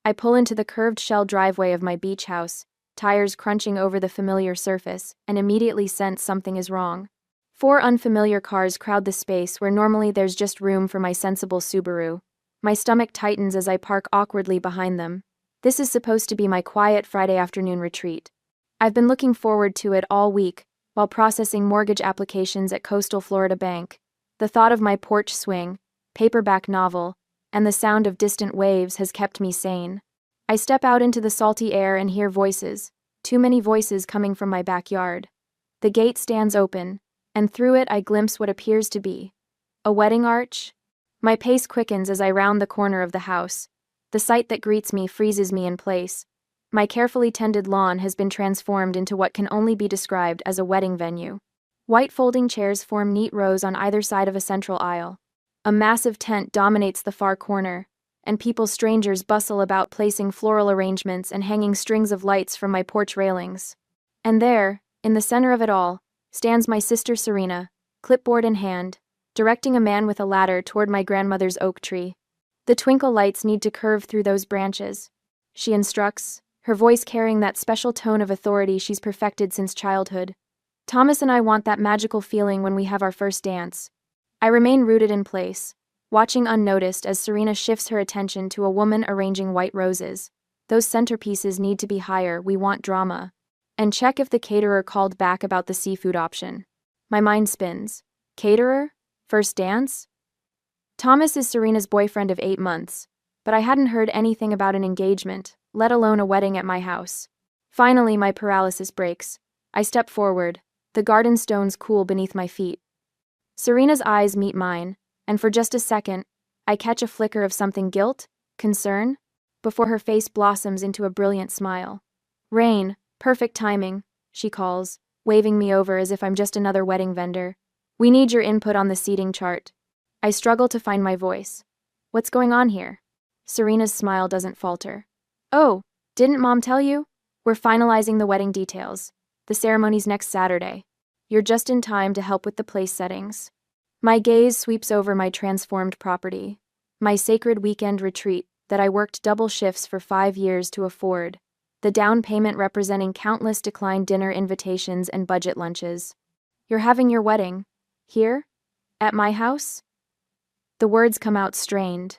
I pull into the curved shell driveway of my beach house, tires crunching over the familiar surface, and immediately sense something is wrong. 4 unfamiliar cars crowd the space where normally there's just room for my sensible Subaru. My stomach tightens as I park awkwardly behind them. This is supposed to be my quiet Friday afternoon retreat. I've been looking forward to it all week, while processing mortgage applications at Coastal Florida Bank. The thought of my porch swing, paperback novel, and the sound of distant waves has kept me sane. I step out into the salty air and hear voices, too many voices coming from my backyard. The gate stands open, and through it I glimpse what appears to be a wedding arch. My pace quickens as I round the corner of the house. The sight that greets me freezes me in place. My carefully tended lawn has been transformed into what can only be described as a wedding venue. White folding chairs form neat rows on either side of a central aisle. A massive tent dominates the far corner, and strangers bustle about placing floral arrangements and hanging strings of lights from my porch railings. And there, in the center of it all, stands my sister Serena, clipboard in hand, directing a man with a ladder toward my grandmother's oak tree. The twinkle lights need to curve through those branches, she instructs, her voice carrying that special tone of authority she's perfected since childhood. Thomas and I want that magical feeling when we have our first dance. I remain rooted in place, watching unnoticed as Serena shifts her attention to a woman arranging white roses. Those centerpieces need to be higher, we want drama. And check if the caterer called back about the seafood option. My mind spins. Caterer? First dance? Thomas is Serena's boyfriend of 8 months, but I hadn't heard anything about an engagement, let alone a wedding at my house. Finally, my paralysis breaks. I step forward, the garden stones cool beneath my feet. Serena's eyes meet mine, and for just a second, I catch a flicker of something guilt, concern, before her face blossoms into a brilliant smile. Rain, perfect timing, she calls, waving me over as if I'm just another wedding vendor. We need your input on the seating chart. I struggle to find my voice. What's going on here? Serena's smile doesn't falter. Oh, didn't Mom tell you? We're finalizing the wedding details. The ceremony's next Saturday. You're just in time to help with the place settings. My gaze sweeps over my transformed property, my sacred weekend retreat that I worked double shifts for 5 years to afford, the down payment representing countless declined dinner invitations and budget lunches. You're having your wedding? Here? At my house? The words come out strained.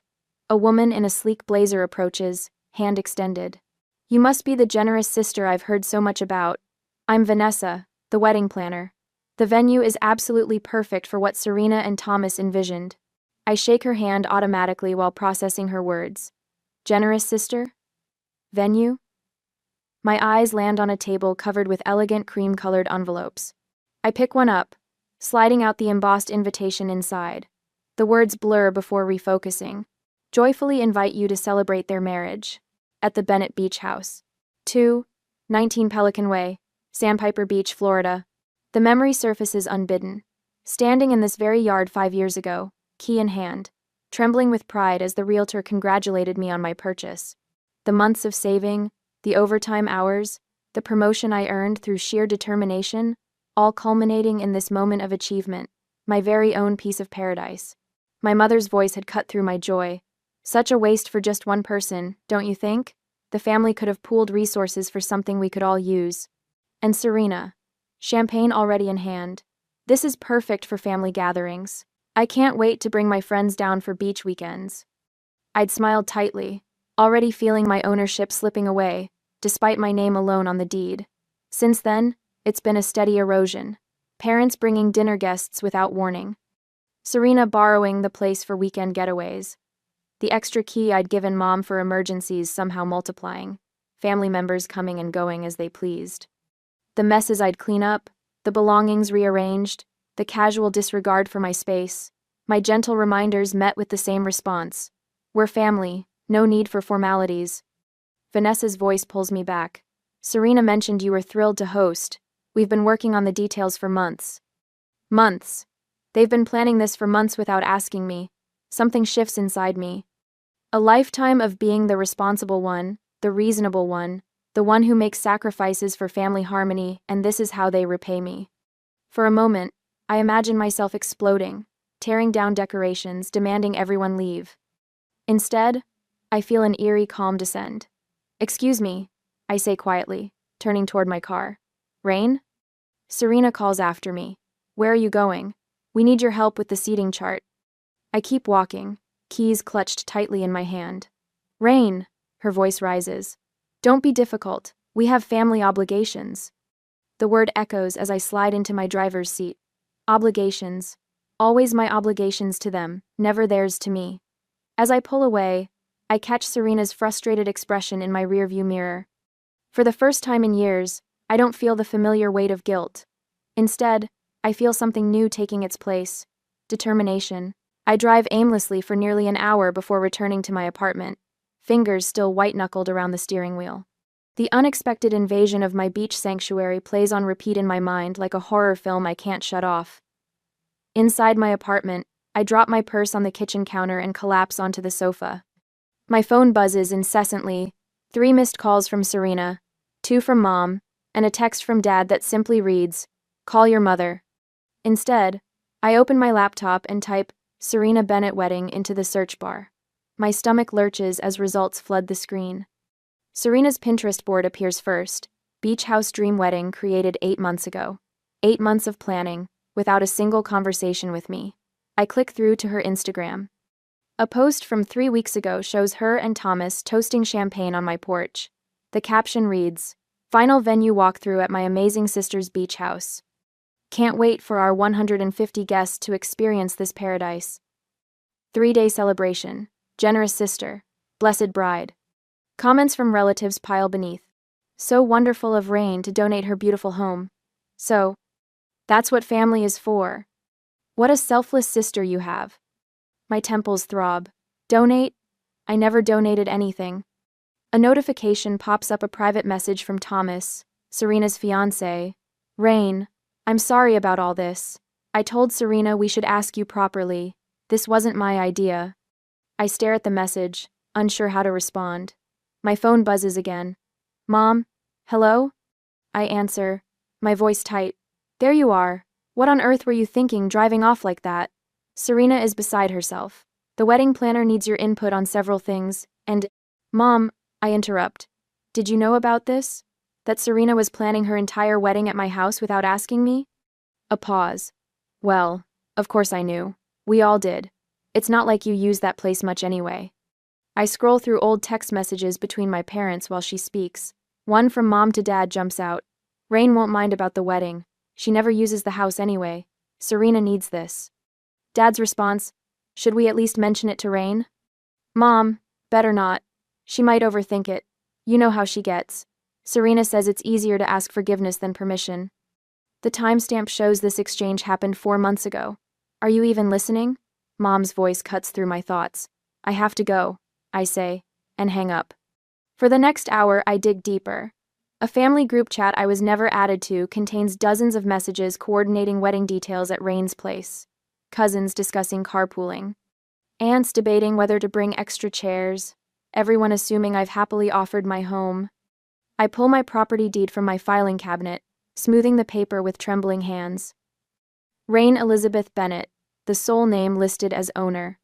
A woman in a sleek blazer approaches, hand extended. You must be the generous sister I've heard so much about. I'm Vanessa, the wedding planner. The venue is absolutely perfect for what Serena and Thomas envisioned. I shake her hand automatically while processing her words. Generous sister? Venue? My eyes land on a table covered with elegant cream-colored envelopes. I pick one up, sliding out the embossed invitation inside. The words blur before refocusing. Joyfully invite you to celebrate their marriage. At the Bennett Beach House. 19 Pelican Way, Sandpiper Beach, Florida. The memory surfaces unbidden. Standing in this very yard 5 years ago, key in hand, trembling with pride as the realtor congratulated me on my purchase. The months of saving, the overtime hours, the promotion I earned through sheer determination, all culminating in this moment of achievement, my very own piece of paradise. My mother's voice had cut through my joy. Such a waste for just one person, don't you think? The family could have pooled resources for something we could all use. And Serena, champagne already in hand. This is perfect for family gatherings. I can't wait to bring my friends down for beach weekends. I'd smiled tightly, already feeling my ownership slipping away, despite my name alone on the deed. Since then, it's been a steady erosion. Parents bringing dinner guests without warning. Serena borrowing the place for weekend getaways. The extra key I'd given Mom for emergencies somehow multiplying. Family members coming and going as they pleased. The messes I'd clean up, the belongings rearranged, the casual disregard for my space. My gentle reminders met with the same response. We're family, no need for formalities. Vanessa's voice pulls me back. Serena mentioned you were thrilled to host. We've been working on the details for months. Months. They've been planning this for months without asking me. Something shifts inside me. A lifetime of being the responsible one, the reasonable one, the one who makes sacrifices for family harmony, and this is how they repay me. For a moment, I imagine myself exploding, tearing down decorations, demanding everyone leave. Instead, I feel an eerie calm descend. "Excuse me," I say quietly, turning toward my car. "Rain?" Serena calls after me. "Where are you going? We need your help with the seating chart." I keep walking, keys clutched tightly in my hand. "Rain," her voice rises. "Don't be difficult. We have family obligations." The word echoes as I slide into my driver's seat. Obligations. Always my obligations to them, never theirs to me. As I pull away, I catch Serena's frustrated expression in my rearview mirror. For the first time in years, I don't feel the familiar weight of guilt. Instead, I feel something new taking its place. Determination. I drive aimlessly for nearly an hour before returning to my apartment, fingers still white-knuckled around the steering wheel. The unexpected invasion of my beach sanctuary plays on repeat in my mind like a horror film I can't shut off. Inside my apartment, I drop my purse on the kitchen counter and collapse onto the sofa. My phone buzzes incessantly, 3 missed calls from Serena, 2 from Mom, and a text from Dad that simply reads, "Call your mother." Instead, I open my laptop and type Serena Bennett wedding into the search bar. My stomach lurches as results flood the screen. Serena's Pinterest board appears first. Beach house dream wedding created 8 months ago. 8 months of planning, without a single conversation with me. I click through to her Instagram. A post from 3 weeks ago shows her and Thomas toasting champagne on my porch. The caption reads, "Final venue walkthrough at my amazing sister's beach house. Can't wait for our 150 guests to experience this paradise. 3-day celebration. Generous sister. Blessed bride." Comments from relatives pile beneath. "So wonderful of Rain to donate her beautiful home. So, that's what family is for. What a selfless sister you have." My temples throb. Donate? I never donated anything. A notification pops up, a private message from Thomas, Serena's fiancé. "Rain, I'm sorry about all this. I told Serena we should ask you properly. This wasn't my idea." I stare at the message, unsure how to respond. My phone buzzes again. "Mom? Hello?" I answer, my voice tight. "There you are. What on earth were you thinking driving off like that?" Serena is beside herself. "The wedding planner needs your input on several things, and—" "Mom," I interrupt. "Did you know about this? That Serena was planning her entire wedding at my house without asking me?" A pause. "Well, of course I knew. We all did. It's not like you use that place much anyway." I scroll through old text messages between my parents while she speaks. One from Mom to Dad jumps out. "Rain won't mind about the wedding. She never uses the house anyway. Serena needs this." Dad's response, "Should we at least mention it to Rain?" "Mom, better not. She might overthink it. You know how she gets. Serena says it's easier to ask forgiveness than permission." The timestamp shows this exchange happened 4 months ago. "Are you even listening?" Mom's voice cuts through my thoughts. "I have to go," I say, and hang up. For the next hour, I dig deeper. A family group chat I was never added to contains dozens of messages coordinating wedding details at Rain's place. Cousins discussing carpooling. Aunts debating whether to bring extra chairs. Everyone assuming I've happily offered my home. I pull my property deed from my filing cabinet, smoothing the paper with trembling hands. Rain Elizabeth Bennett, the sole name listed as owner.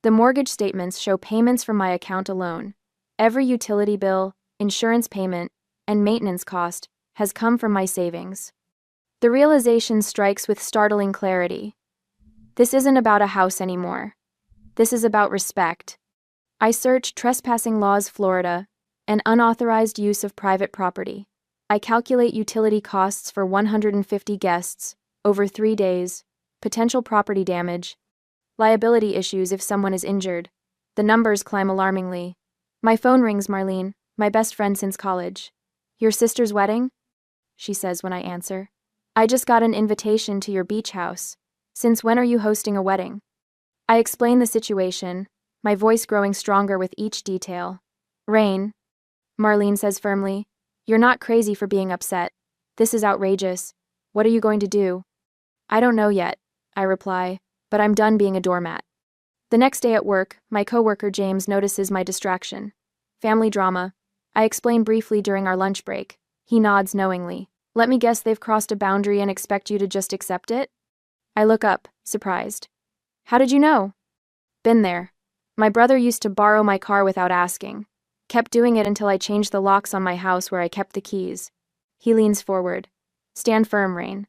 The mortgage statements show payments from my account alone. Every utility bill, insurance payment, and maintenance cost has come from my savings. The realization strikes with startling clarity. This isn't about a house anymore. This is about respect. I search trespassing laws Florida and unauthorized use of private property. I calculate utility costs for 150 guests over 3 days, potential property damage, liability issues if someone is injured. The numbers climb alarmingly. My phone rings. Marlene, my best friend since college. "Your sister's wedding?" she says when I answer. "I just got an invitation to your beach house. Since when are you hosting a wedding?" I explain the situation, my voice growing stronger with each detail. "Rain," Marlene says firmly, "you're not crazy for being upset. This is outrageous. What are you going to do?" "I don't know yet," I reply, "but I'm done being a doormat." The next day at work, my coworker James notices my distraction. "Family drama." I explain briefly during our lunch break. He nods knowingly. "Let me guess they've crossed a boundary and expect you to just accept it?" I look up, surprised. "How did you know?" "Been there." My brother used to borrow my car without asking. Kept doing it until I changed the locks on my house where I kept the keys. He leans forward. Stand firm, Rain.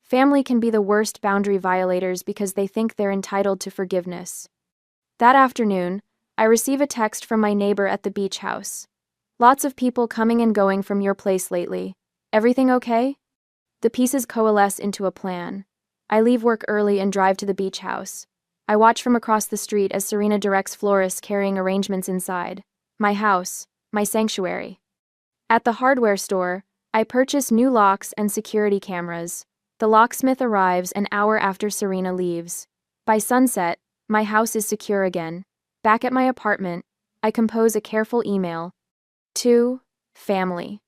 Family can be the worst boundary violators because they think they're entitled to forgiveness. That afternoon, I receive a text from my neighbor at the beach house. Lots of people coming and going from your place lately. Everything okay? The pieces coalesce into a plan. I leave work early and drive to the beach house. I watch from across the street as Serena directs florists carrying arrangements inside. My house, my sanctuary. At the hardware store, I purchase new locks and security cameras. The locksmith arrives an hour after Serena leaves. By sunset, my house is secure again. Back at my apartment, I compose a careful email. To family.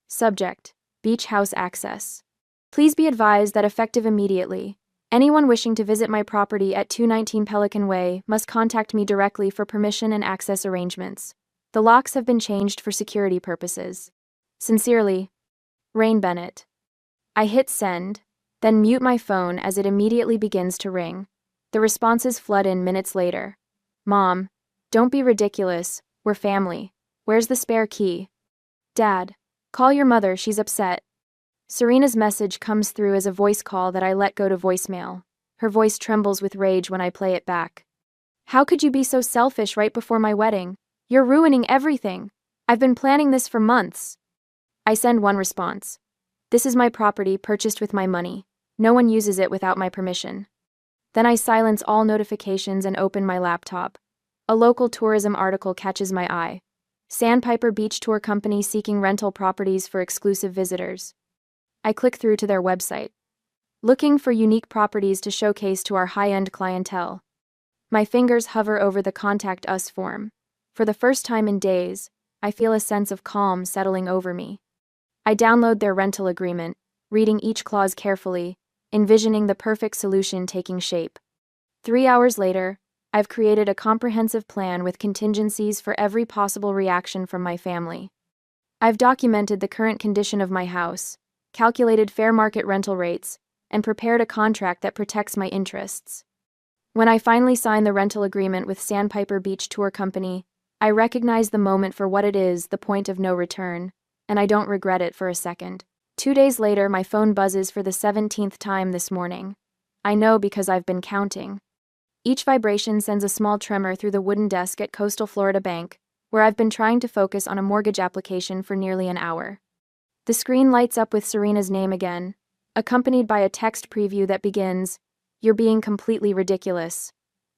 Subject: Beach house access. Please be advised that effective immediately, anyone wishing to visit my property at 219 Pelican Way must contact me directly for permission and access arrangements. The locks have been changed for security purposes. Sincerely, Rain Bennett. I hit send, then mute my phone as it immediately begins to ring. The responses flood in minutes later. Mom, don't be ridiculous, we're family. Where's the spare key? Dad, call your mother, she's upset. Serena's message comes through as a voice call that I let go to voicemail. Her voice trembles with rage when I play it back. How could you be so selfish right before my wedding? You're ruining everything. I've been planning this for months. I send one response. This is my property purchased with my money. No one uses it without my permission. Then I silence all notifications and open my laptop. A local tourism article catches my eye. Sandpiper Beach Tour Company seeking rental properties for exclusive visitors. I click through to their website. Looking for unique properties to showcase to our high-end clientele. My fingers hover over the Contact Us form. For the first time in days, I feel a sense of calm settling over me. I download their rental agreement, reading each clause carefully, envisioning the perfect solution taking shape. 3 hours later, I've created a comprehensive plan with contingencies for every possible reaction from my family. I've documented the current condition of my house, calculated fair market rental rates, and prepared a contract that protects my interests. When I finally sign the rental agreement with Sandpiper Beach Tour Company, I recognize the moment for what it is, the point of no return, and I don't regret it for a second. 2 days later, my phone buzzes for the 17th time this morning. I know because I've been counting. Each vibration sends a small tremor through the wooden desk at Coastal Florida Bank, where I've been trying to focus on a mortgage application for nearly an hour. The screen lights up with Serena's name again, accompanied by a text preview that begins, "You're being completely ridiculous."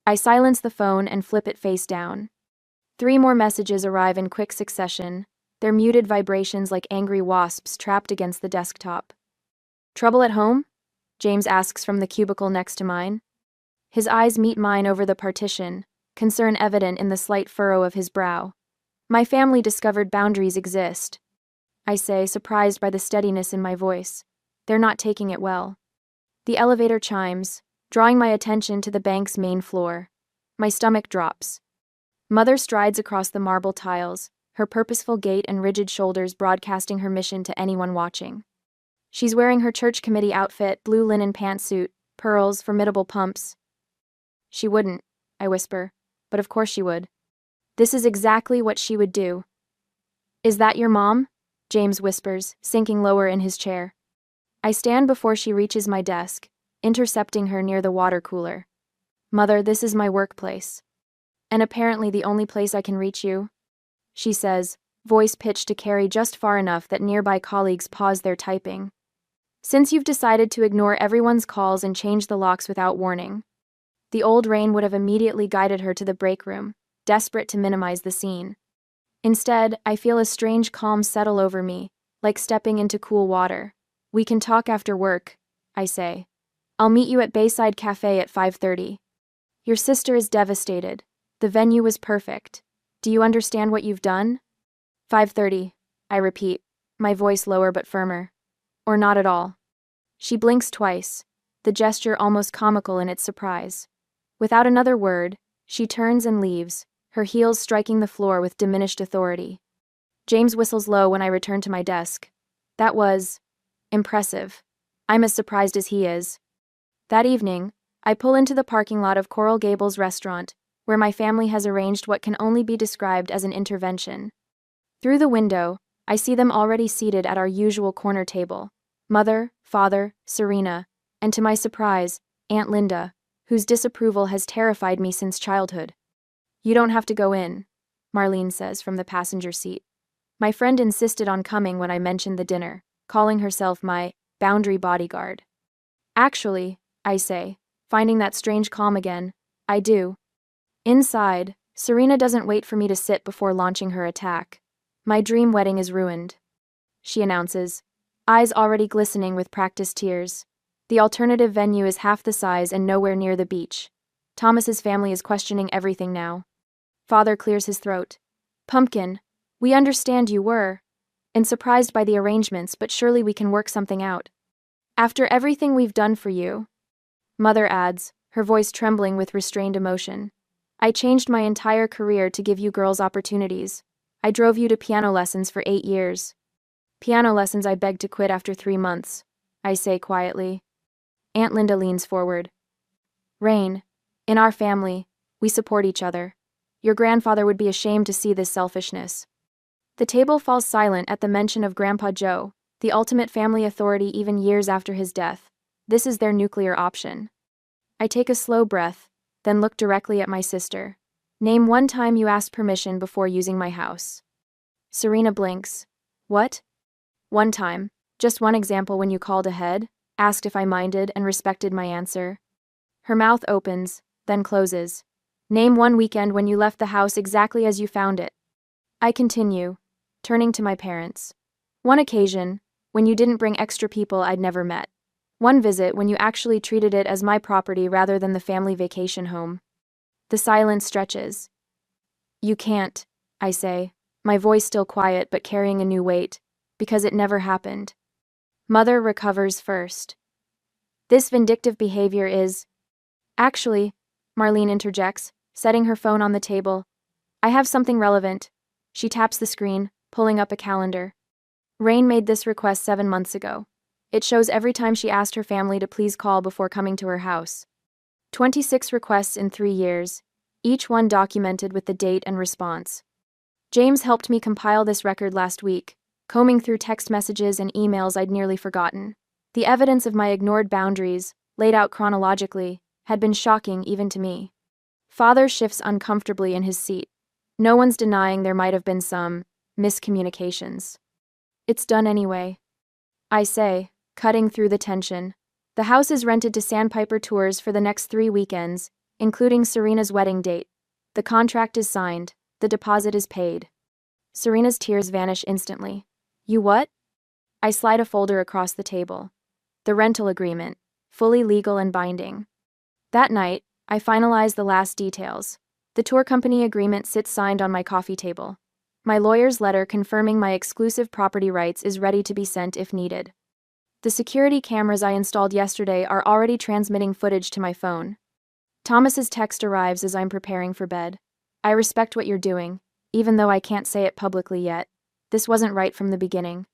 I silence the phone and flip it face down. 3 more messages arrive in quick succession, their muted vibrations like angry wasps trapped against the desktop. Trouble at home? James asks from the cubicle next to mine. His eyes meet mine over the partition, concern evident in the slight furrow of his brow. My family discovered boundaries exist, I say, surprised by the steadiness in my voice. They're not taking it well. The elevator chimes, drawing my attention to the bank's main floor. My stomach drops. Mother strides across the marble tiles, her purposeful gait and rigid shoulders broadcasting her mission to anyone watching. She's wearing her church committee outfit, blue linen pantsuit, pearls, formidable pumps. She wouldn't, I whisper, but of course she would. This is exactly what she would do. Is that your mom? James whispers, sinking lower in his chair. I stand before she reaches my desk, intercepting her near the water cooler. Mother, this is my workplace. And apparently the only place I can reach you, she says, voice pitched to carry just far enough that nearby colleagues pause their typing. Since you've decided to ignore everyone's calls and change the locks without warning. The old Rain would have immediately guided her to the break room, desperate to minimize the scene. Instead, I feel a strange calm settle over me, like stepping into cool water. We can talk after work, I say. I'll meet you at Bayside Cafe at 5:30. Your sister is devastated. The venue was perfect. Do you understand what you've done? 5:30, I repeat, my voice lower but firmer. Or not at all. She blinks twice, the gesture almost comical in its surprise. Without another word, she turns and leaves, her heels striking the floor with diminished authority. James whistles low when I return to my desk. That was impressive. I'm as surprised as he is. That evening, I pull into the parking lot of Coral Gables restaurant, where my family has arranged what can only be described as an intervention. Through the window, I see them already seated at our usual corner table. Mother, father, Serena, and to my surprise, Aunt Linda, whose disapproval has terrified me since childhood. "You don't have to go in," Marlene says from the passenger seat. My friend insisted on coming when I mentioned the dinner, calling herself my boundary bodyguard. "Actually," I say, finding that strange calm again, "I do." Inside, Serena doesn't wait for me to sit before launching her attack. "My dream wedding is ruined," she announces, eyes already glistening with practiced tears. "The alternative venue is half the size and nowhere near the beach. Thomas's family is questioning everything now." Father clears his throat. "Pumpkin, we understand you were and surprised by the arrangements, but surely we can work something out. After everything we've done for you," Mother adds, her voice trembling with restrained emotion. "I changed my entire career to give you girls opportunities. I drove you to piano lessons for 8 years. Piano lessons I begged to quit after 3 months," I say quietly. Aunt Linda leans forward. "Rain, in our family, we support each other. Your grandfather would be ashamed to see this selfishness." The table falls silent at the mention of Grandpa Joe, the ultimate family authority even years after his death. This is their nuclear option. I take a slow breath, then look directly at my sister. "Name one time you asked permission before using my house." Serena blinks. "What?" "One time. Just one example when you called ahead, asked if I minded, and respected my answer." Her mouth opens, then closes. "Name one weekend when you left the house exactly as you found it." I continue, turning to my parents. "One occasion, when you didn't bring extra people I'd never met. One visit when you actually treated it as my property rather than the family vacation home." The silence stretches. "You can't," I say, my voice still quiet but carrying a new weight, "because it never happened." Mother recovers first. "This vindictive behavior is—" "Actually," Marlene interjects, setting her phone on the table, "I have something relevant." She taps the screen, pulling up a calendar. Rain made this request 7 months ago. It shows every time she asked her family to please call before coming to her house. 26 requests in 3 years, each one documented with the date and response. James helped me compile this record last week, combing through text messages and emails I'd nearly forgotten. The evidence of my ignored boundaries, laid out chronologically, had been shocking even to me. Father shifts uncomfortably in his seat. No one's denying there might have been some miscommunications. "It's done anyway," I say, cutting through the tension. "The house is rented to Sandpiper Tours for the next 3 weekends, including Serena's wedding date. The contract is signed. The deposit is paid." Serena's tears vanish instantly. "You what?" I slide a folder across the table. "The rental agreement, fully legal and binding." That night, I finalize the last details. The tour company agreement sits signed on my coffee table. My lawyer's letter confirming my exclusive property rights is ready to be sent if needed. The security cameras I installed yesterday are already transmitting footage to my phone. Thomas's text arrives as I'm preparing for bed. "I respect what you're doing, even though I can't say it publicly yet. This wasn't right from the beginning."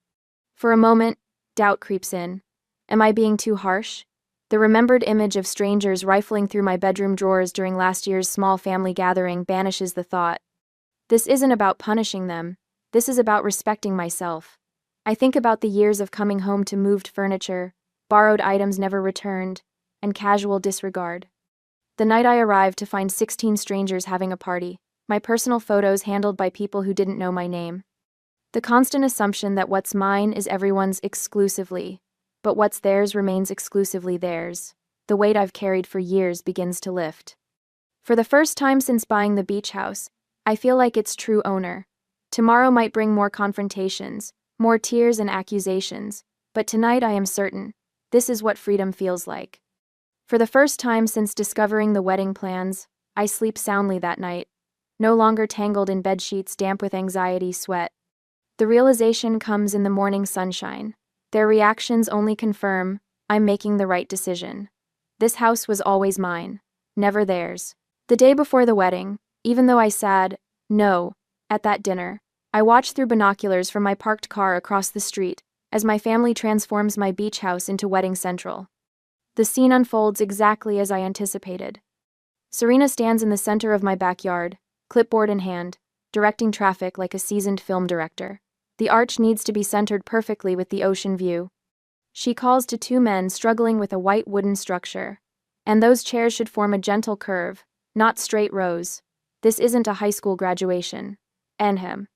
For a moment, doubt creeps in. Am I being too harsh? The remembered image of strangers rifling through my bedroom drawers during last year's small family gathering banishes the thought. This isn't about punishing them. This is about respecting myself. I think about the years of coming home to moved furniture, borrowed items never returned, and casual disregard. The night I arrived to find 16 strangers having a party, my personal photos handled by people who didn't know my name. The constant assumption that what's mine is everyone's exclusively, but what's theirs remains exclusively theirs. The weight I've carried for years begins to lift. For the first time since buying the beach house, I feel like its true owner. Tomorrow might bring more confrontations, more tears and accusations, but tonight I am certain, this is what freedom feels like. For the first time since discovering the wedding plans, I sleep soundly that night, no longer tangled in bedsheets damp with anxiety, sweat. The realization comes in the morning sunshine. Their reactions only confirm I'm making the right decision. This house was always mine, never theirs. The day before the wedding, even though I said no at that dinner, I watched through binoculars from my parked car across the street as my family transforms my beach house into wedding central. The scene unfolds exactly as I anticipated. Serena stands in the center of my backyard, clipboard in hand, directing traffic like a seasoned film director. The arch needs to be centered perfectly with the ocean view. She calls to two men struggling with a white wooden structure. And those chairs should form a gentle curve, not straight rows. This isn't a high school graduation. Ahem.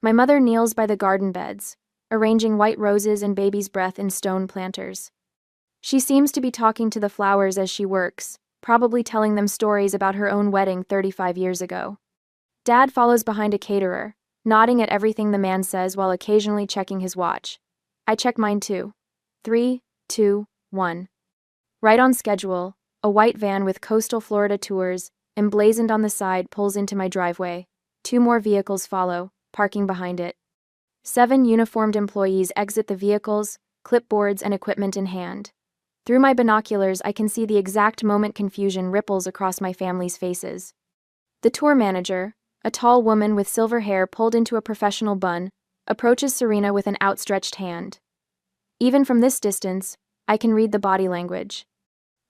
My mother kneels by the garden beds, arranging white roses and baby's breath in stone planters. She seems to be talking to the flowers as she works, probably telling them stories about her own wedding 35 years ago. Dad follows behind a caterer, nodding at everything the man says while occasionally checking his watch. I check mine too. 3, 2, 1. Right on schedule, a white van with coastal Florida tours, emblazoned on the side, pulls into my driveway. 2 more vehicles follow, parking behind it. 7 uniformed employees exit the vehicles, clipboards and equipment in hand. Through my binoculars, I can see the exact moment confusion ripples across my family's faces. The tour manager, a tall woman with silver hair pulled into a professional bun, approaches Serena with an outstretched hand. Even from this distance, I can read the body language.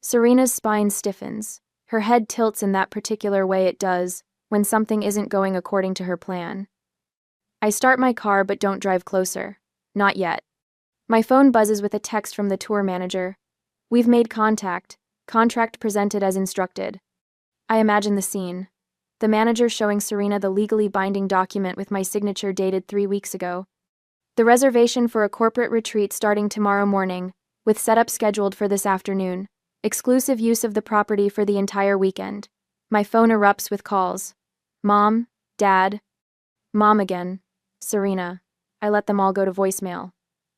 Serena's spine stiffens. Her head tilts in that particular way it does when something isn't going according to her plan. I start my car but don't drive closer. Not yet. My phone buzzes with a text from the tour manager. We've made contact. Contract presented as instructed. I imagine the scene. The manager showing Serena the legally binding document with my signature dated 3 weeks ago. The reservation for a corporate retreat starting tomorrow morning, with setup scheduled for this afternoon. Exclusive use of the property for the entire weekend. My phone erupts with calls. Mom, Dad. Mom again. Serena. I let them all go to voicemail.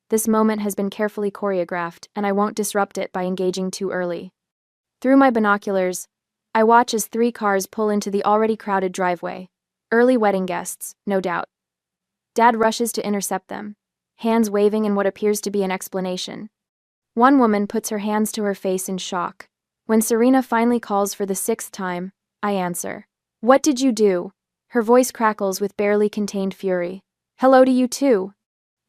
This moment has been carefully choreographed, and I won't disrupt it by engaging too early. Through my binoculars, I watch as 3 cars pull into the already crowded driveway. Early wedding guests, no doubt. Dad rushes to intercept them, hands waving in what appears to be an explanation. One woman puts her hands to her face in shock. When Serena finally calls for the 6th time, I answer. What did you do? Her voice crackles with barely contained fury. Hello to you too.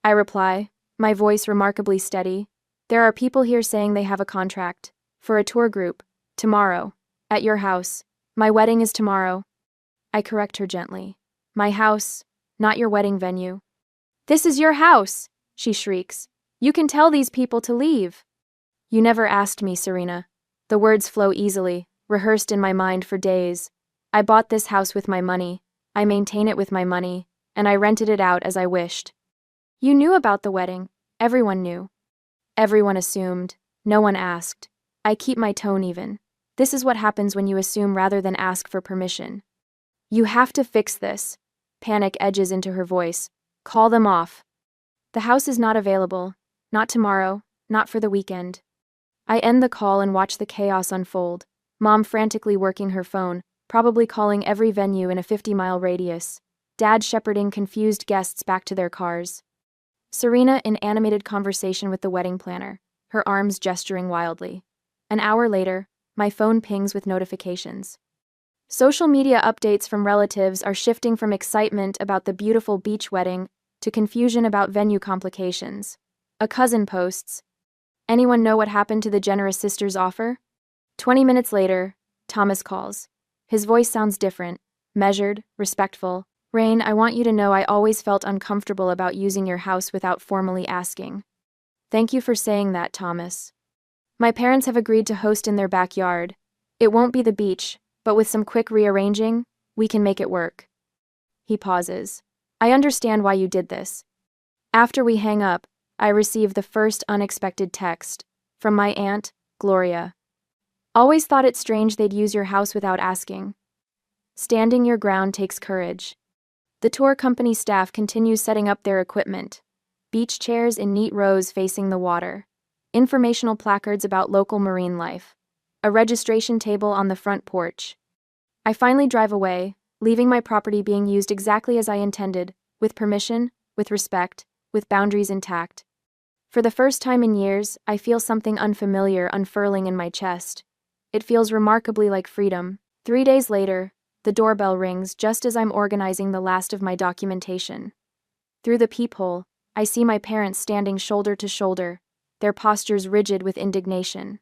I reply, my voice remarkably steady. There are people here saying they have a contract. For a tour group. Tomorrow. At your house. My wedding is tomorrow. I correct her gently. My house, not your wedding venue. This is your house, she shrieks. You can tell these people to leave. You never asked me, Serena. The words flow easily, rehearsed in my mind for days. I bought this house with my money. I maintain it with my money, and I rented it out as I wished. You knew about the wedding. Everyone knew. Everyone assumed. No one asked. I keep my tone even. This is what happens when you assume rather than ask for permission. You have to fix this. Panic edges into her voice. Call them off. The house is not available. Not tomorrow. Not for the weekend. I end the call and watch the chaos unfold. Mom frantically working her phone, probably calling every venue in a 50-mile radius. Dad shepherding confused guests back to their cars. Serena in animated conversation with the wedding planner, her arms gesturing wildly. An hour later, my phone pings with notifications. Social media updates from relatives are shifting from excitement about the beautiful beach wedding to confusion about venue complications. A cousin posts, anyone know what happened to the generous sister's offer? 20 minutes later, Thomas calls. His voice sounds different, measured, respectful. Rain, I want you to know I always felt uncomfortable about using your house without formally asking. Thank you for saying that, Thomas. My parents have agreed to host in their backyard. It won't be the beach, but with some quick rearranging, we can make it work. He pauses. I understand why you did this. After we hang up, I receive the first unexpected text from my aunt, Gloria. Always thought it strange they'd use your house without asking. Standing your ground takes courage. The tour company staff continues setting up their equipment. Beach chairs in neat rows facing the water. Informational placards about local marine life. A registration table on the front porch. I finally drive away, leaving my property being used exactly as I intended, with permission, with respect, with boundaries intact. For the first time in years, I feel something unfamiliar unfurling in my chest. It feels remarkably like freedom. 3 days later, the doorbell rings just as I'm organizing the last of my documentation. Through the peephole, I see my parents standing shoulder to shoulder, their postures rigid with indignation.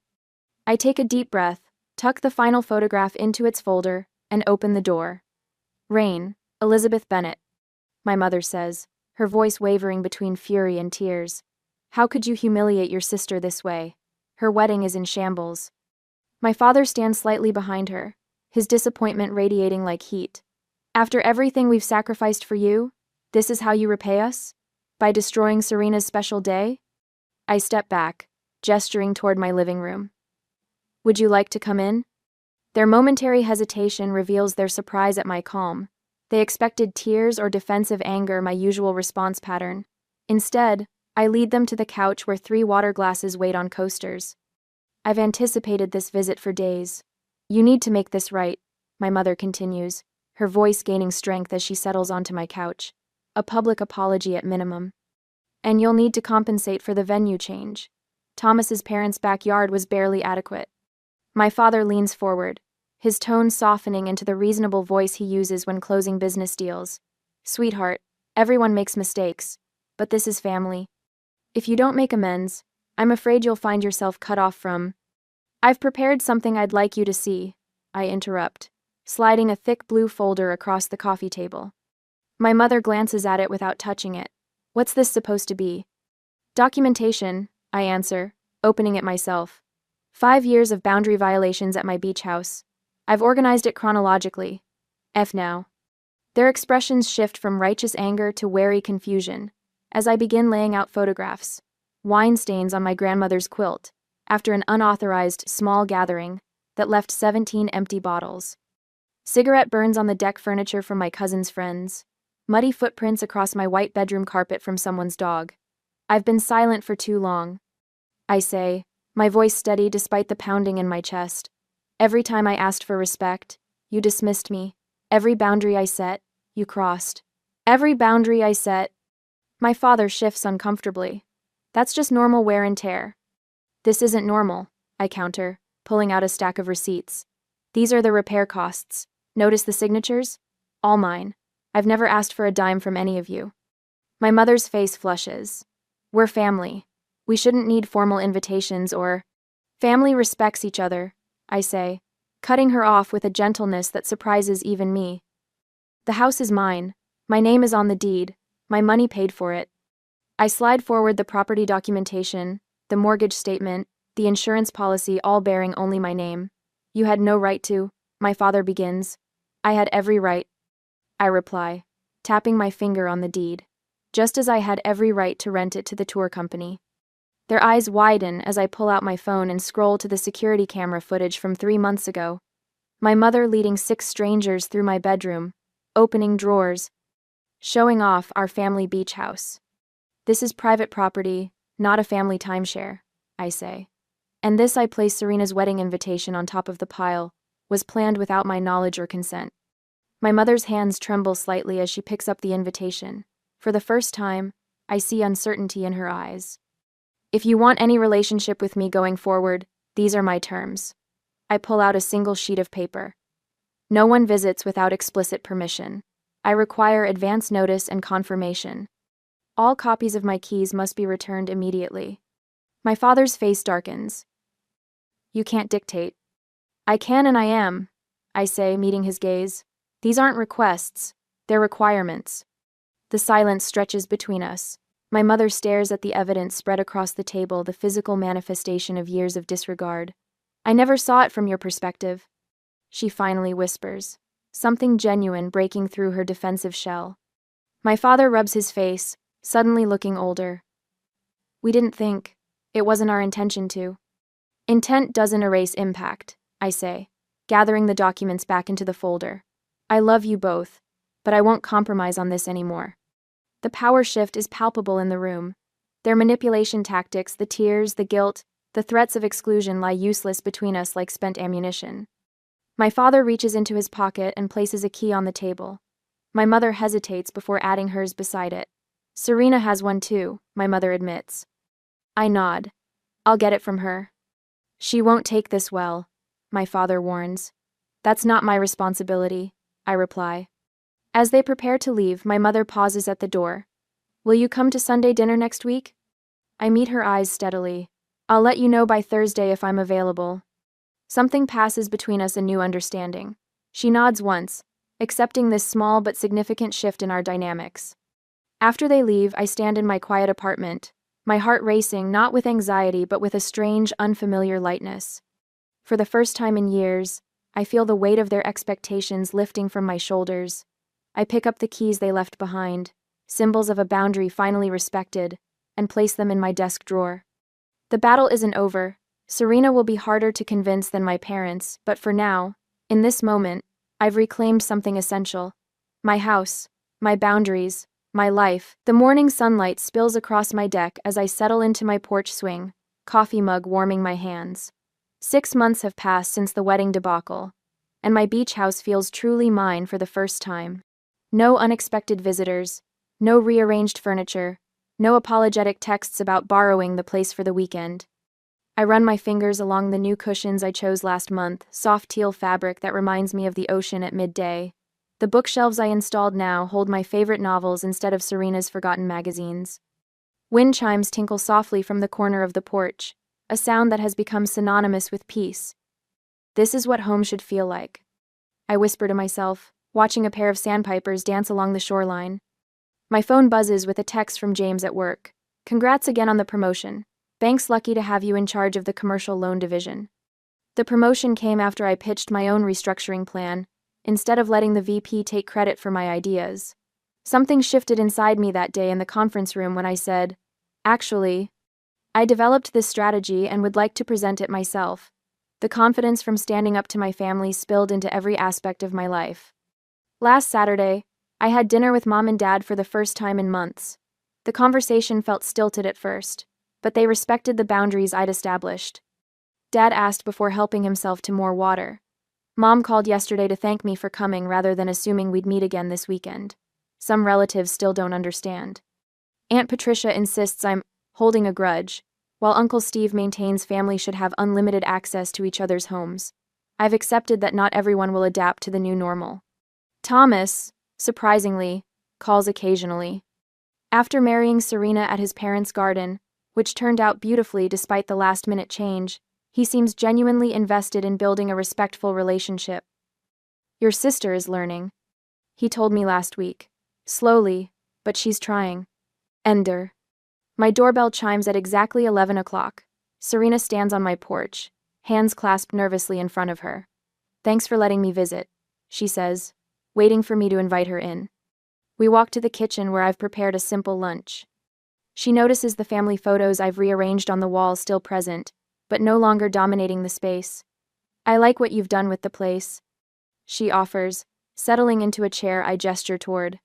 I take a deep breath, tuck the final photograph into its folder, and open the door. Rain, Elizabeth Bennet. My mother says, her voice wavering between fury and tears. How could you humiliate your sister this way? Her wedding is in shambles. My father stands slightly behind her, his disappointment radiating like heat. After everything we've sacrificed for you, this is how you repay us? By destroying Serena's special day? I step back, gesturing toward my living room. Would you like to come in? Their momentary hesitation reveals their surprise at my calm. They expected tears or defensive anger, my usual response pattern. Instead, I lead them to the couch where 3 water glasses wait on coasters. I've anticipated this visit for days. You need to make this right, my mother continues, her voice gaining strength as she settles onto my couch. A public apology at minimum. And you'll need to compensate for the venue change. Thomas's parents' backyard was barely adequate. My father leans forward, his tone softening into the reasonable voice he uses when closing business deals. Sweetheart, everyone makes mistakes, but this is family. If you don't make amends, I'm afraid you'll find yourself cut off from. I've prepared something I'd like you to see, I interrupt, sliding a thick blue folder across the coffee table. My mother glances at it without touching it. What's this supposed to be? Documentation, I answer, opening it myself. 5 years of boundary violations at my beach house. I've organized it chronologically. F now. Their expressions shift from righteous anger to wary confusion as I begin laying out photographs. Wine stains on my grandmother's quilt after an unauthorized small gathering that left 17 empty bottles. Cigarette burns on the deck furniture from my cousin's friends. Muddy footprints across my white bedroom carpet from someone's dog. I've been silent for too long, I say, my voice steady despite the pounding in my chest. Every time I asked for respect, you dismissed me. Every boundary I set, you crossed. Every boundary I set. My father shifts uncomfortably. That's just normal wear and tear. This isn't normal, I counter, pulling out a stack of receipts. These are the repair costs. Notice the signatures? All mine. I've never asked for a dime from any of you. My mother's face flushes. We're family. We shouldn't need formal invitations or... Family respects each other, I say, cutting her off with a gentleness that surprises even me. The house is mine. My name is on the deed. My money paid for it. I slide forward the property documentation, the mortgage statement, the insurance policy, all bearing only my name. You had no right to, my father begins. I had every right, I reply, tapping my finger on the deed, just as I had every right to rent it to the tour company. Their eyes widen as I pull out my phone and scroll to the security camera footage from 3 months ago. My mother leading 6 strangers through my bedroom, opening drawers, showing off our family beach house. This is private property, not a family timeshare, I say. And this, I place Serena's wedding invitation on top of the pile, was planned without my knowledge or consent. My mother's hands tremble slightly as she picks up the invitation. For the first time, I see uncertainty in her eyes. If you want any relationship with me going forward, these are my terms. I pull out a single sheet of paper. No one visits without explicit permission. I require advance notice and confirmation. All copies of my keys must be returned immediately. My father's face darkens. You can't dictate. I can and I am, I say, meeting his gaze. These aren't requests, they're requirements. The silence stretches between us. My mother stares at the evidence spread across the table, the physical manifestation of years of disregard. I never saw it from your perspective, she finally whispers, something genuine breaking through her defensive shell. My father rubs his face, suddenly looking older. We didn't think. It wasn't our intention to. Intent doesn't erase impact, I say, gathering the documents back into the folder. I love you both, but I won't compromise on this anymore. The power shift is palpable in the room. Their manipulation tactics, the tears, the guilt, the threats of exclusion lie useless between us like spent ammunition. My father reaches into his pocket and places a key on the table. My mother hesitates before adding hers beside it. Serena has one too, my mother admits. I nod. I'll get it from her. She won't take this well, my father warns. That's not my responsibility, I reply. As they prepare to leave, my mother pauses at the door. Will you come to Sunday dinner next week? I meet her eyes steadily. I'll let you know by Thursday if I'm available. Something passes between us, a new understanding. She nods once, accepting this small but significant shift in our dynamics. After they leave, I stand in my quiet apartment, my heart racing not with anxiety but with a strange, unfamiliar lightness. For the first time in years, I feel the weight of their expectations lifting from my shoulders. I pick up the keys they left behind, symbols of a boundary finally respected, and place them in my desk drawer. The battle isn't over. Serena will be harder to convince than my parents, but for now, in this moment, I've reclaimed something essential. My house, my boundaries, my life. The morning sunlight spills across my deck as I settle into my porch swing, coffee mug warming my hands. 6 months have passed since the wedding debacle, and my beach house feels truly mine for the first time. No unexpected visitors, no rearranged furniture, no apologetic texts about borrowing the place for the weekend. I run my fingers along the new cushions I chose last month, soft teal fabric that reminds me of the ocean at midday. The bookshelves I installed now hold my favorite novels instead of Serena's forgotten magazines. Wind chimes tinkle softly from the corner of the porch, a sound that has become synonymous with peace. This is what home should feel like, I whisper to myself, watching a pair of sandpipers dance along the shoreline. My phone buzzes with a text from James at work. Congrats again on the promotion. Bank's lucky to have you in charge of the commercial loan division. The promotion came after I pitched my own restructuring plan, instead of letting the VP take credit for my ideas. Something shifted inside me that day in the conference room when I said, "Actually, I developed this strategy and would like to present it myself." The confidence from standing up to my family spilled into every aspect of my life. Last Saturday, I had dinner with Mom and Dad for the first time in months. The conversation felt stilted at first, but they respected the boundaries I'd established. Dad asked before helping himself to more water. Mom called yesterday to thank me for coming rather than assuming we'd meet again this weekend. Some relatives still don't understand. Aunt Patricia insists I'm holding a grudge, while Uncle Steve maintains family should have unlimited access to each other's homes. I've accepted that not everyone will adapt to the new normal. Thomas, surprisingly, calls occasionally. After marrying Serena at his parents' garden, which turned out beautifully despite the last-minute change, he seems genuinely invested in building a respectful relationship. Your sister is learning, he told me last week. Slowly, but she's trying. Ender. My doorbell chimes at exactly 11 o'clock. Serena stands on my porch, hands clasped nervously in front of her. Thanks for letting me visit, she says, waiting for me to invite her in. We walk to the kitchen where I've prepared a simple lunch. She notices the family photos I've rearranged on the wall still present, but no longer dominating the space. I like what you've done with the place, she offers, settling into a chair I gesture toward.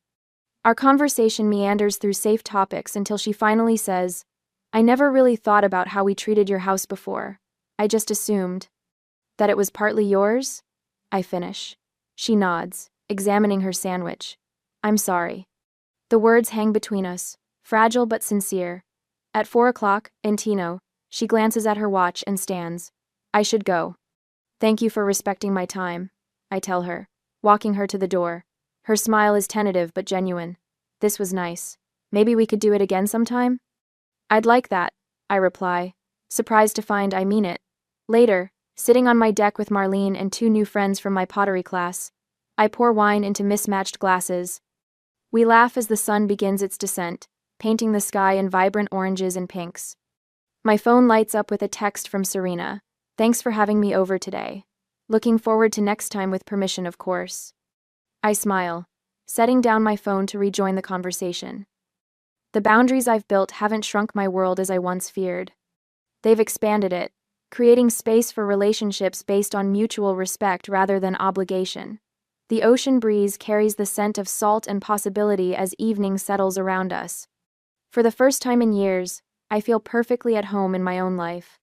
Our conversation meanders through safe topics until she finally says, I never really thought about how we treated your house before. I just assumed that it was partly yours? I finish. She nods, examining her sandwich. I'm sorry. The words hang between us, fragile but sincere. At 4 o'clock, Intino, she glances at her watch and stands. I should go. Thank you for respecting my time, I tell her, walking her to the door. Her smile is tentative but genuine. This was nice. Maybe we could do it again sometime? I'd like that, I reply, surprised to find I mean it. Later, sitting on my deck with Marlene and 2 new friends from my pottery class, I pour wine into mismatched glasses. We laugh as the sun begins its descent, painting the sky in vibrant oranges and pinks. My phone lights up with a text from Serena. Thanks for having me over today. Looking forward to next time with permission, of course. I smile, setting down my phone to rejoin the conversation. The boundaries I've built haven't shrunk my world as I once feared. They've expanded it, creating space for relationships based on mutual respect rather than obligation. The ocean breeze carries the scent of salt and possibility as evening settles around us. For the first time in years, I feel perfectly at home in my own life.